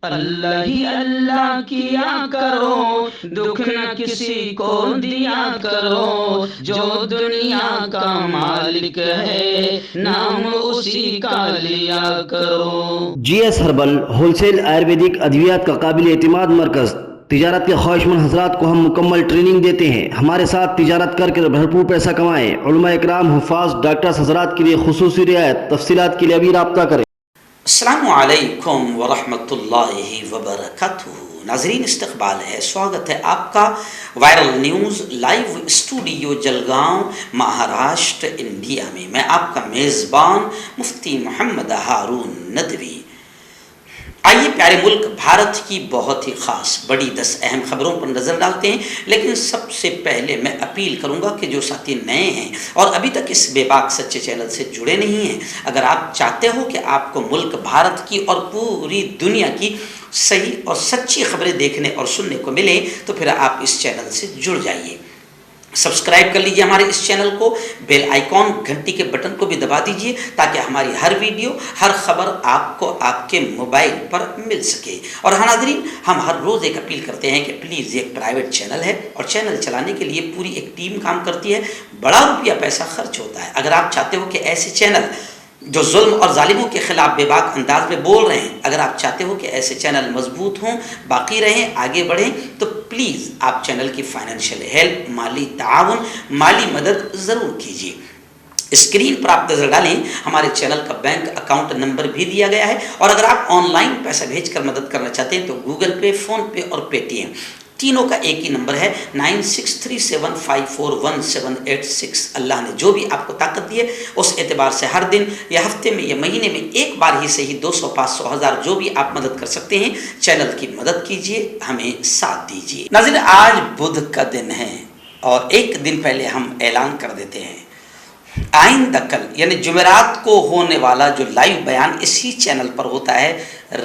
اللہ ہی اللہ کیا کرو، دکھ نہ کسی کو دیا کرو، جو دنیا کا مالک ہے نام اسی کا لیا کرو۔ G S herbal wholesale ayurvedic ادویات کا قابل اعتماد مرکز۔ تجارت کے خواہشمند حضرات کو ہم مکمل ٹریننگ دیتے ہیں۔ ہمارے ساتھ تجارت کر کے بھرپور پیسہ کمائیں۔ علماء اکرام، حفاظ، ڈاکٹرز حضرات کے لیے خصوصی رعایت۔ تفصیلات کے لیے ابھی رابطہ کریں۔ السلام علیکم ورحمۃ اللہ وبرکاتہ۔ ناظرین، استقبال ہے، سواگت ہے آپ کا viral news live studio Jalgaon, Maharashtra, India میں۔ میں آپ کا میزبان مفتی محمد ہارون ندوی۔ آئیے پیارے ملک بھارت کی بہت ہی خاص بڑی 10 اہم خبروں پر نظر ڈالتے ہیں، لیکن سب سے پہلے میں اپیل کروں گا کہ جو ساتھی نئے ہیں اور ابھی تک اس بے باک سچے چینل سے جڑے نہیں ہیں، اگر آپ چاہتے ہو کہ آپ کو ملک بھارت کی اور پوری دنیا کی صحیح اور سچی خبریں دیکھنے اور سننے کو ملے تو پھر آپ اس چینل سے جڑ جائیے۔ سبسکرائب کر لیجیے ہمارے اس چینل کو، بیل آئیکن گھنٹی کے بٹن کو بھی دبا دیجیے تاکہ ہماری ہر ویڈیو، ہر خبر آپ کو آپ کے موبائل پر مل سکے۔ اور ہاں ناظرین، ہم ہر روز ایک اپیل کرتے ہیں کہ پلیز، یہ ایک پرائیویٹ چینل ہے اور چینل چلانے کے لیے پوری ایک ٹیم کام کرتی ہے، بڑا روپیہ پیسہ خرچ ہوتا ہے۔ اگر آپ چاہتے ہو کہ ایسے چینل جو ظلم اور ظالموں کے خلاف بے باک انداز میں بول رہے ہیں، اگر آپ چاہتے ہو کہ ایسے چینل مضبوط ہوں، باقی رہیں، آگے بڑھیں، تو پلیز آپ چینل کی فائنینشیل ہیلپ، مالی تعاون، مالی مدد ضرور کیجیے۔ اسکرین پر آپ نظر ڈالیں، ہمارے چینل کا بینک اکاؤنٹ نمبر بھی دیا گیا ہے، اور اگر آپ آن لائن پیسہ بھیج کر مدد کرنا چاہتے ہیں تو گوگل پے، فون پے اور پے ٹی ایم تینوں کا ایک ہی نمبر ہے، 9637541786۔ اللہ نے جو بھی آپ کو طاقت دی ہے اس اعتبار سے ہر دن یا ہفتے میں یا مہینے میں ایک بار ہی سے ہی 200، 500، 1000 جو بھی آپ مدد کر سکتے ہیں، چینل کی مدد کیجیے، ہمیں ساتھ دیجیے۔ ناظرین، آج بدھ کا دن ہے اور ایک دن پہلے ہم اعلان کر دیتے ہیں، آئندہ کل یعنی جمعرات کو ہونے والا جو لائیو بیان اسی چینل پر ہوتا ہے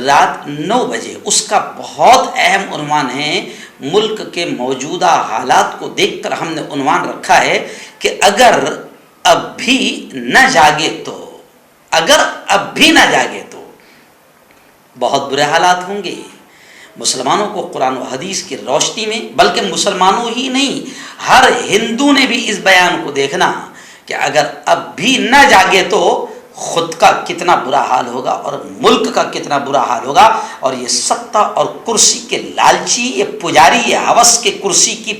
رات 9 بجے، اس کا بہت اہم عنوان ہے، ملک کے موجودہ حالات کو دیکھ کر ہم نے عنوان رکھا ہے کہ اگر اب بھی نہ جاگے تو، اگر اب بھی نہ جاگے تو بہت برے حالات ہوں گے۔ مسلمانوں کو قرآن و حدیث کی روشنی میں، بلکہ مسلمانوں ہی نہیں، ہر ہندو نے بھی اس بیان کو دیکھنا کہ اگر اب بھی نہ جاگے تو خود کا کتنا برا حال ہوگا اور ملک کا کتنا برا حال ہوگا۔ اور یہ ستہ اور کرسی کے لالچی، یہ پجاری، یہ ہوس کے کرسی کے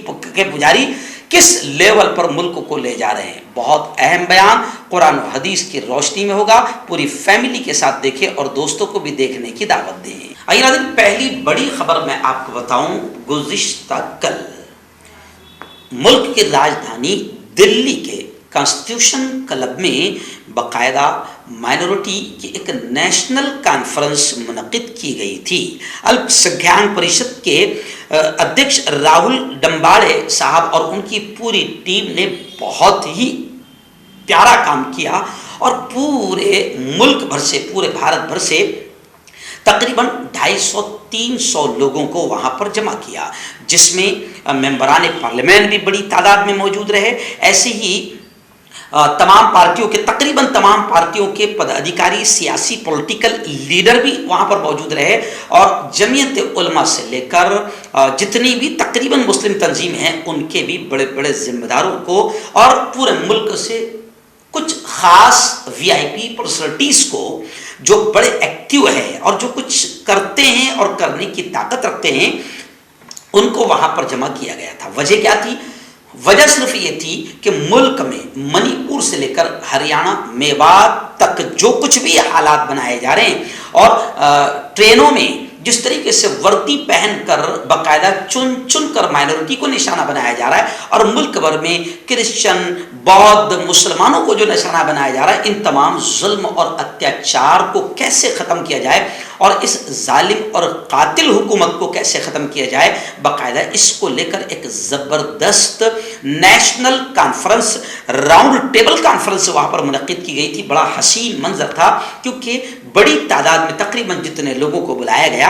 پجاری کس لیول پر ملک کو لے جا رہے ہیں۔ بہت اہم بیان قرآن و حدیث کی روشنی میں ہوگا، پوری فیملی کے ساتھ دیکھیں اور دوستوں کو بھی دیکھنے کی دعوت دیں۔ آئیے ناظرین، پہلی بڑی خبر میں آپ کو بتاؤں، گزشتہ کل ملک کی راجدھانی دلی کے کانسٹیٹیوشن کلب میں باقاعدہ مائنورٹی کی ایک نیشنل کانفرنس منعقد کی گئی تھی۔ الپ سنکھیانک پریشد کے ادھیکش راہل ڈمباڑے صاحب اور ان کی پوری ٹیم نے بہت ہی پیارا کام کیا اور پورے ملک بھر سے، پورے بھارت بھر سے تقریباً 250-300 لوگوں کو وہاں پر جمع کیا، جس میں ممبران پارلیمنٹ بھی بڑی تعداد میں موجود رہے، ایسے ہی تمام پارٹیوں کے، تقریباً تمام پارٹیوں کے پدادھیکاری، سیاسی پولیٹیکل لیڈر بھی وہاں پر موجود رہے، اور جمعیت علماء سے لے کر جتنی بھی تقریباً مسلم تنظیم ہیں ان کے بھی بڑے بڑے ذمہ داروں کو، اور پورے ملک سے کچھ خاص وی آئی پی پرسنالٹیز کو جو بڑے ایکٹیو ہیں اور جو کچھ کرتے ہیں اور کرنے کی طاقت رکھتے ہیں، ان کو وہاں پر جمع کیا گیا تھا۔ وجہ کیا تھی؟ وجہ صرف یہ تھی کہ ملک میں منی پور سے لے کر ہریانہ، میوات تک جو کچھ بھی حالات بنائے جا رہے ہیں، اور ٹرینوں میں جس طریقے سے وردی پہن کر باقاعدہ چن چن کر مائنورٹی کو نشانہ بنایا جا رہا ہے، اور ملک بھر میں کرسچن، بودھ، مسلمانوں کو جو نشانہ بنایا جا رہا ہے، ان تمام ظلم اور اتیاچار کو کیسے ختم کیا جائے اور اس ظالم اور قاتل حکومت کو کیسے ختم کیا جائے، باقاعدہ اس کو لے کر ایک زبردست national conference, round table conference وہاں پر منعقد کی گئی تھی۔ بڑا حسین منظر تھا، کیونکہ بڑی تعداد میں تقریباً جتنے لوگوں کو بلایا گیا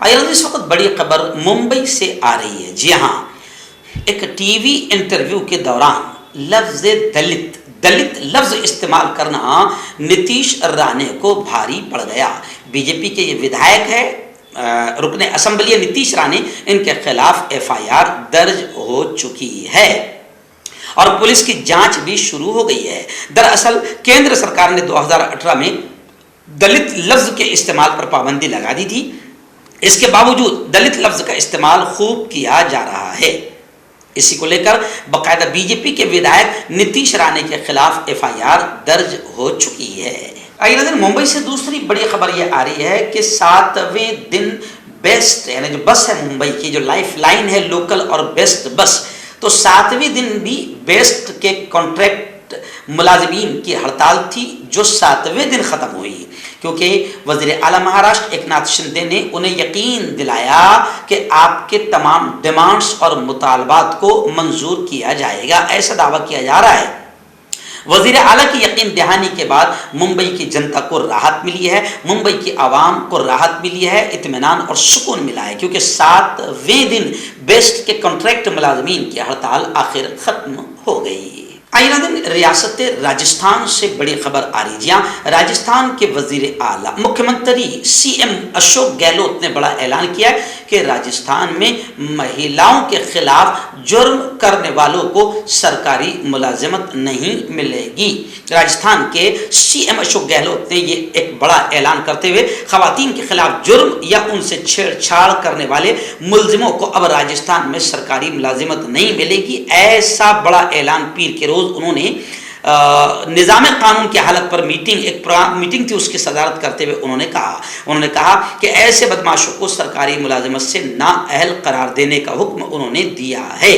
آئیے اس وقت بڑی خبر ممبئی سے آ رہی ہے. جی ہاں، ایک ٹی وی انٹرویو کے دوران لفظ دلت لفظ استعمال کرنا نتیش رانے کو بھاری پڑ گیا. بی جے پی کے یہ ودھائک ہے، رکن اسمبلی نتیش رانے، ان کے خلاف ایف آئی آر درج ہو چکی ہے اور پولیس کی جانچ بھی شروع ہو گئی ہے. دراصل کیندر سرکار نے 2018 میں دلت لفظ کے استعمال پر پابندی لگا دی تھی. اس کے باوجود دلت لفظ کا استعمال خوب کیا جا رہا ہے. اسی کو لے کر باقاعدہ بی جے پی کے ودھائک نتیش رانے کے خلاف ایف آئی آر درج ہو چکی ہے. آئیے ناظرین، ممبئی سے دوسری بڑی خبر یہ آ رہی ہے کہ 7ویں دن بیسٹ یعنی جو بس ہے ممبئی کی، جو لائف لائن ہے لوکل اور بیسٹ بس، تو 7ویں دن بھی بیسٹ کے کانٹریکٹ ملازمین کی ہڑتال تھی جو 7ویں دن ختم ہوئی، کیونکہ وزیر اعلیٰ مہاراشٹر ایک ناتھ شندے نے انہیں یقین دلایا کہ آپ کے تمام ڈیمانڈز اور مطالبات کو منظور کیا جائے گا. ایسا دعویٰ کیا جا رہا ہے. وزیر اعلیٰ کی یقین دہانی کے بعد ممبئی کی جنتا کو راحت ملی ہے، ممبئی کی عوام کو راحت ملی ہے، اطمینان اور سکون ملا ہے، کیونکہ 7ویں دن بیسٹ کے کانٹریکٹ ملازمین کی ہڑتال آخر ختم ہو گئی. آئیے ناظرین، ریاست راجستھان سے بڑی خبر آ رہی ہے. جہاں راجستھان کے وزیر اعلیٰ مکھیہ منتری سی ایم اشوک گہلوت نے بڑا اعلان کیا ہے کہ راجستھان میں مہیلاؤں کے خلاف جرم کرنے والوں کو سرکاری ملازمت نہیں ملے گی. راجستھان کے سی ایم اشوک گہلوت نے یہ ایک بڑا اعلان کرتے ہوئے خواتین کے خلاف جرم یا ان سے چھیڑ چھاڑ کرنے والے ملزموں کو اب راجستھان میں سرکاری ملازمت نہیں ملے گی. ایسا بڑا اعلان پیر کے روز انہوں نے نظام قانون کی حالت پر ایک میٹنگ تھی، اس کی صدارت کرتے ہوئے انہوں نے کہا کہ ایسے بدماشوں کو سرکاری ملازمت سے نااہل قرار دینے کا حکم انہوں نے دیا ہے.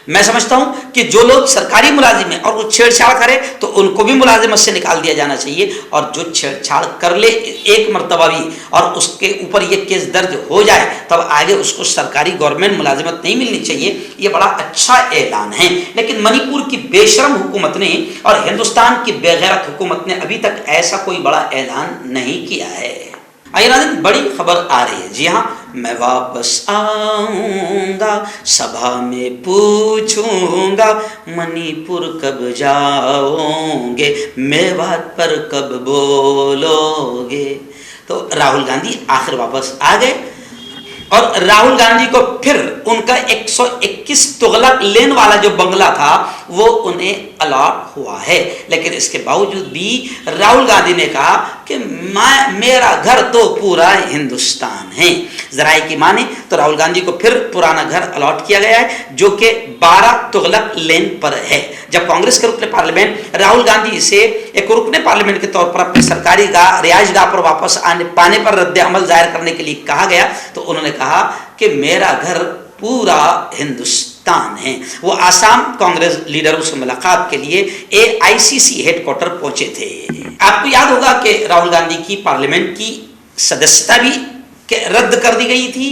میں سمجھتا ہوں کہ جو لوگ سرکاری ملازم ہیں اور وہ چھیڑ چھاڑ کرے تو ان کو بھی ملازمت سے نکال دیا جانا چاہیے، اور جو چھیڑ چھاڑ کر لے ایک مرتبہ بھی اور اس کے اوپر یہ کیس درج ہو جائے تب آگے اس کو سرکاری گورنمنٹ ملازمت نہیں ملنی چاہیے. یہ بڑا اچھا اعلان ہے. لیکن منی پور کی بے شرم حکومت نے اور ہندوستان کی بے غیرت حکومت نے ابھی تک ایسا کوئی بڑا اعلان نہیں کیا ہے. آئیے ناظرین، بڑی خبر آ رہی ہے. جی ہاں، میں واپس آؤں گا، سبھا میں پوچھوں گا منی پور کب جاؤ گے، میوات پر کب بولو گے. تو راہل گاندھی آخر واپس آ گئے اور راہل گاندھی کو پھر ان کا 121 تغلق لین والا جو بنگلہ تھا وہ انہیں الاٹ ہوا ہے. لیکن اس کے باوجود بھی راہل گاندھی نے کہا کہ میرا گھر تو پورا ہندوستان ہے. ذرائع کی مانے تو راہل گاندھی کو پھر پرانا گھر الاٹ کیا گیا ہے جو کہ 12 تغلق لین پر ہے. جب کانگریس کے رکن پارلیمنٹ راہل گاندھی سے ایک رکن پارلیمنٹ کے طور پر اپنی سرکاری رہائش گاہ پر واپس پانے پر رد عمل ظاہر کرنے کے لیے کہا گیا تو انہوں نے کہا کہ میرا گھر پورا ہندوستان ہے. وہ آسام کانگریس لیڈروں سے ملاقات کے لیے AICC ہیڈ کوارٹر پہنچے تھے. آپ کو یاد ہوگا کہ راہل گاندھی کی پارلیمنٹ کی صدستہ بھی رد کر دی گئی تھی.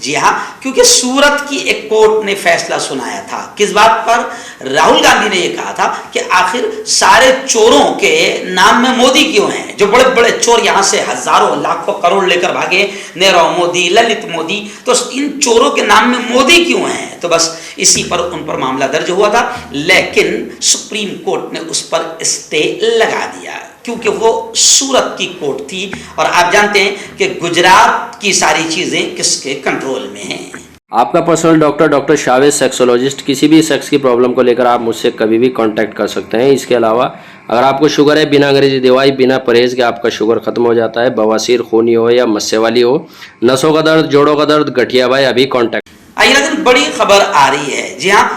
جی ہاں، کیونکہ سورت کی ایک کورٹ نے فیصلہ سنایا تھا. کس بات پر؟ راہل گاندھی نے یہ کہا تھا کہ آخر سارے چوروں کے نام میں مودی کیوں ہیں؟ جو بڑے بڑے چور یہاں سے ہزاروں لاکھوں کروڑ لے کر بھاگے، نیرو مودی، للت مودی، تو ان چوروں کے نام میں مودی کیوں ہیں؟ تو بس اسی پر ان پر معاملہ درج ہوا تھا، لیکن سپریم کورٹ نے اس پر اسٹے لگا دیا کیونکہ وہ سورت کی کورٹ تھی اور آپ جانتے ہیں کہ گجرات کی ساری چیزیں کس کے کنٹرول میں ہیں. آپ کا پرسنل ڈاکٹر شاویز سیکسولوجسٹ، کسی بھی سیکس کی پرابلم کو لے کر آپ مجھ سے کبھی بھی کانٹیکٹ کر سکتے ہیں. اس کے علاوہ اگر آپ کو شوگر ہے، بنا انگریزی دوائی، بنا پرہیز کے آپ کا شوگر ختم ہو جاتا ہے، بواسیر خونی ہو یا مسے والی ہو، نسوں کا درد، جوڑوں کا درد، گٹھیا بھائی، ابھی کانٹیکٹ. آئیے بڑی خبر آ رہی ہے. جی ہاں،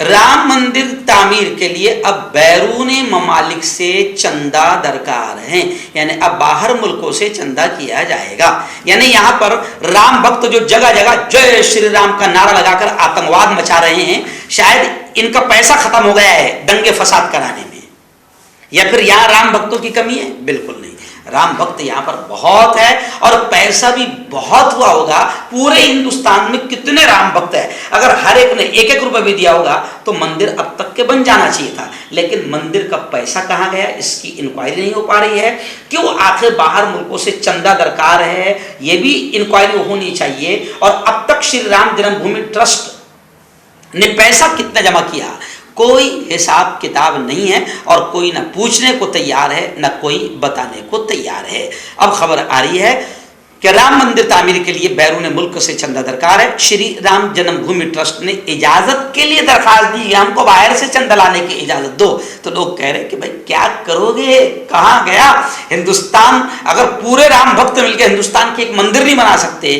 رام مندر تعمیر کے لیے اب بیرون ممالک سے چندہ درکار ہیں، یعنی اب باہر ملکوں سے چندہ کیا جائے گا. یعنی یہاں پر رام بھکت جو جگہ جگہ جے شری رام کا نعرہ لگا کر آتنکواد مچا رہے ہیں، شاید ان کا پیسہ ختم ہو گیا ہے دنگے فساد کرانے میں، یا پھر یہاں رام بھکتوں کی کمی ہے؟ بالکل نہیں. رام بھکت یہاں پر بہت ہے اور پیسہ بھی بہت ہوا ہوگا. پورے ہندوستان میں کتنے رام بھکت ہے؟ اگر ہر ایک نے 1-1 روپے بھی دیا ہوگا تو مندر اب تک کے بن جانا چاہیے تھا. لیکن مندر کا پیسہ کہاں گیا؟ اس کی انکوائری نہیں ہو پا رہی ہے. کیوں آخر باہر ملکوں سے چندہ درکار ہے؟ یہ بھی انکوائری ہونی چاہیے. اور اب تک شری رام جنم بھومی ٹرسٹ نے پیسہ کتنا جمع کیا؟ کوئی حساب کتاب نہیں ہے اور کوئی نہ پوچھنے کو تیار ہے نہ کوئی بتانے کو تیار ہے. اب خبر آ رہی ہے کہ رام مندر تعمیر کے لیے بیرون ملک سے چندہ درکار ہے. شری رام جنم بھومی ٹرسٹ نے اجازت کے لیے درخواست دی ہے، ہم کو باہر سے چندہ لانے کی اجازت دو. تو لوگ کہہ رہے کہ بھائی کیا کرو گے؟ کہاں گیا ہندوستان؟ اگر پورے رام بھکت مل کے ہندوستان کے ایک مندر نہیں بنا سکتے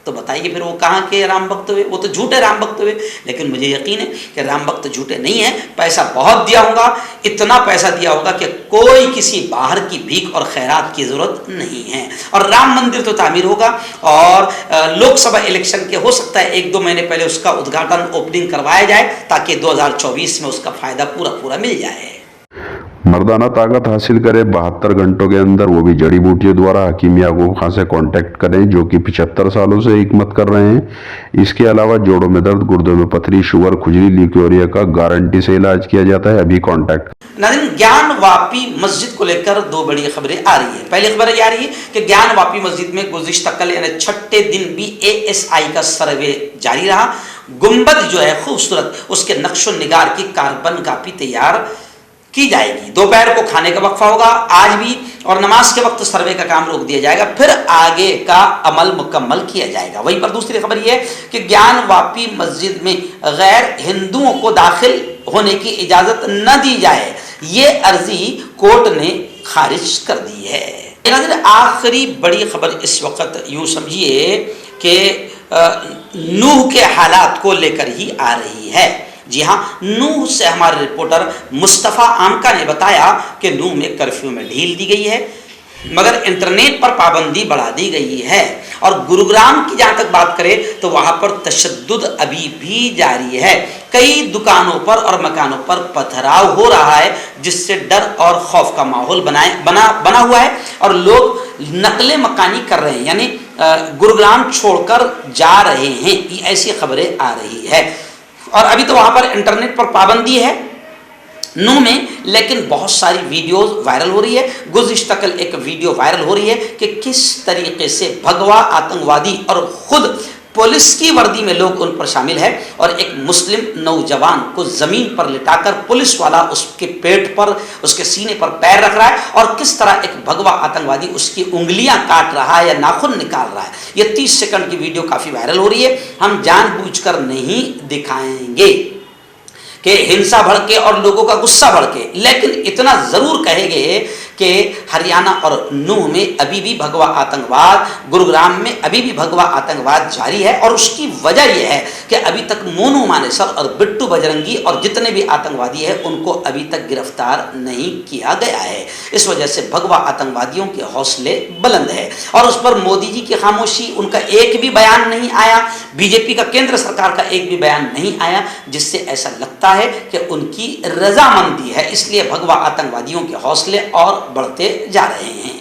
تو بتائیے پھر وہ کہاں کے رام بھکت ہوئے؟ وہ تو جھوٹے رام بھکت ہوئے. لیکن مجھے یقین ہے کہ رام بھکت جھوٹے نہیں ہیں. پیسہ بہت دیا ہوگا، اتنا پیسہ دیا ہوگا کہ کوئی کسی باہر کی بھیک اور خیرات کی ضرورت نہیں ہے. اور رام مندر تو تعمیر ہوگا اور لوک سبھا الیکشن کے ہو سکتا ہے 1-2 مہینے پہلے اس کا ادگھاٹن اوپننگ کروایا جائے تاکہ 2024 میں اس کا فائدہ پورا مل جائے. مردانہ طاقت حاصل کرے 72 گھنٹوں کے اندر، وہ بھی جڑی بوٹیوں دوارا. حکیم یعقوب خان سے کانٹیکٹ کریں جو کہ 75 سالوں سے حکمت کر رہے ہیں. اس کے علاوہ جوڑوں میں درد، گردوں میں پتھری، شوگر، کھجلی، لیکوریا کا گارنٹی سے علاج کیا جاتا ہے. ابھی کانٹیکٹ. ناظرین، گیان واپی مسجد کو لے کر 2 بڑی خبریں آ رہی ہیں. پہلی خبر یہ آ رہی ہے کہ گیان واپی مسجد میں گزشتہ کل یعنی 6 دن بھی ASI کا سروے جاری رہا. گنبد جو ہے خوبصورت، اس کے نقش و نگار کی کاربن کاپی تیار کی جائے گی. دوپہر کو کھانے کا وقفہ ہوگا آج بھی اور نماز کے وقت سروے کا کام روک دیا جائے گا، پھر آگے کا عمل مکمل کیا جائے گا. وہیں پر دوسری خبر یہ ہے کہ گیان واپی مسجد میں غیر ہندوؤں کو داخل ہونے کی اجازت نہ دی جائے، یہ عرضی کورٹ نے خارج کر دی ہے. آخری بڑی خبر اس وقت یوں سمجھیے کہ نوح کے حالات کو لے کر ہی آ رہی ہے. جی ہاں، نوح سے ہمارے رپورٹر مصطفیٰ آمکا نے بتایا کہ نوح میں کرفیو میں ڈھیل دی گئی ہے مگر انٹرنیٹ پر پابندی بڑھا دی گئی ہے. اور گروگرام کی جہاں تک بات کرے تو وہاں پر تشدد ابھی بھی جاری ہے. کئی دکانوں پر اور مکانوں پر پتھراؤ ہو رہا ہے جس سے ڈر اور خوف کا ماحول بنا ہوا ہے اور لوگ نقل مکانی کر رہے ہیں، یعنی گروگرام چھوڑ کر جا رہے ہیں. یہ ایسی خبریں آ رہی ہے. اور ابھی تو وہاں پر انٹرنیٹ پر پابندی ہے نوح میں، لیکن بہت ساری ویڈیوز وائرل ہو رہی ہے. گزشتہ کل ایک ویڈیو وائرل ہو رہی ہے کہ کس طریقے سے بھگوا آتنکوادی اور خود پولیس کی وردی میں لوگ ان پر شامل ہے اور ایک مسلم نوجوان کو زمین پر لٹا کر پولیس والا اس کے پیٹ پر، اس کے سینے پر پیر رکھ رہا ہے اور کس طرح ایک بھگوا آتنکوادی اس کی انگلیاں کاٹ رہا ہے یا ناخن نکال رہا ہے. یہ 30 سیکنڈ کی ویڈیو کافی وائرل ہو رہی ہے. ہم جان بوجھ کر نہیں دکھائیں گے کہ ہنسا بھڑکے اور لوگوں کا غصہ بھڑکے، لیکن اتنا ضرور کہیں گے کہ ہریانہ اور نوح میں ابھی بھی بھگوا آتنکواد، گروگرام میں ابھی بھی بھگوا آتنکواد جاری ہے. اور اس کی وجہ یہ ہے کہ ابھی تک مونو مانیسر اور بٹو بجرنگی اور جتنے بھی آتنکوادی ہیں ان کو ابھی تک گرفتار نہیں کیا گیا ہے. اس وجہ سے بھگوا آتنکوادیوں کے حوصلے بلند ہے اور اس پر مودی جی کی خاموشی، ان کا ایک بھی بیان نہیں آیا، بی جے پی کا کیندر سرکار کا ایک بھی بیان نہیں آیا، جس سے ایسا لگتا ہے کہ ان کی رضامندی ہے. اس لیے بھگوا آتنکوادیوں کے حوصلے اور بڑھتے جا رہے ہیں.